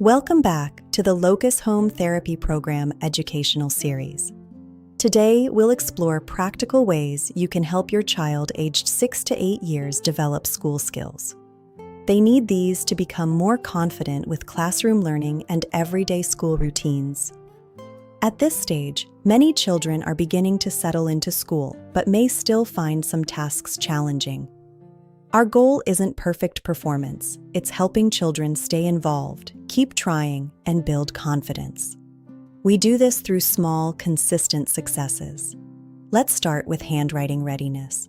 Welcome back to the Locus Home Therapy Program Educational Series. Today, we'll explore practical ways you can help your child aged 6 to 8 years develop school skills. They need these to become more confident with classroom learning and everyday school routines. At this stage, many children are beginning to settle into school, but may still find some tasks challenging. Our goal isn't perfect performance, it's helping children stay involved, keep trying, and build confidence. We do this through small, consistent successes. Let's start with handwriting readiness.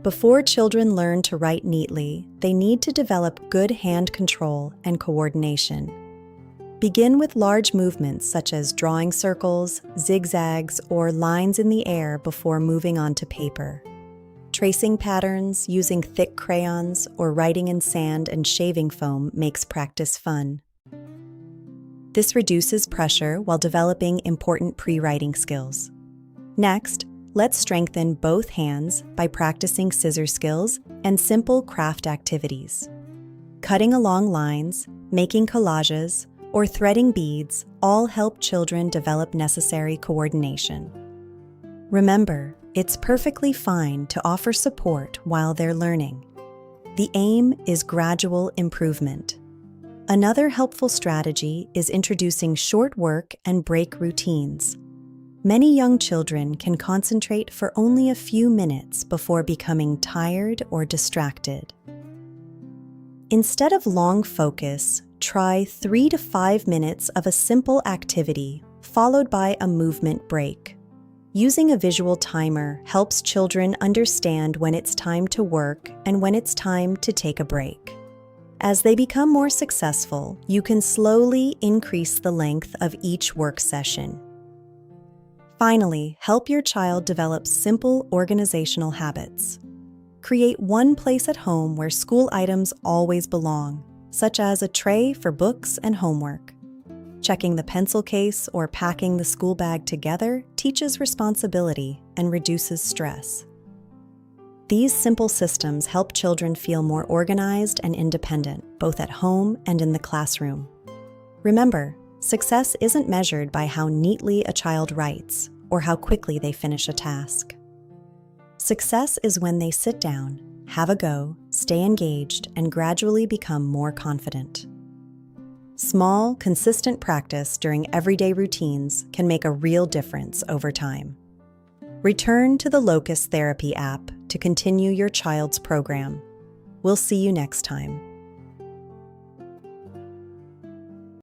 Before children learn to write neatly, they need to develop good hand control and coordination. Begin with large movements such as drawing circles, zigzags, or lines in the air before moving on to paper. Tracing patterns, using thick crayons, or writing in sand and shaving foam makes practice fun. This reduces pressure while developing important pre-writing skills. Next, let's strengthen both hands by practicing scissor skills and simple craft activities. Cutting along lines, making collages, or threading beads all help children develop necessary coordination. Remember, it's perfectly fine to offer support while they're learning. The aim is gradual improvement. Another helpful strategy is introducing short work and break routines. Many young children can concentrate for only a few minutes before becoming tired or distracted. Instead of long focus, try 3 to 5 minutes of a simple activity followed by a movement break. Using a visual timer helps children understand when it's time to work and when it's time to take a break. As they become more successful, you can slowly increase the length of each work session. Finally, help your child develop simple organizational habits. Create one place at home where school items always belong, such as a tray for books and homework. Checking the pencil case or packing the school bag together teaches responsibility and reduces stress. These simple systems help children feel more organized and independent, both at home and in the classroom. Remember, success isn't measured by how neatly a child writes or how quickly they finish a task. Success is when they sit down, have a go, stay engaged, and gradually become more confident. Small, consistent practice during everyday routines can make a real difference over time. Return to the Locus Therapy app to continue your child's program. We'll see you next time.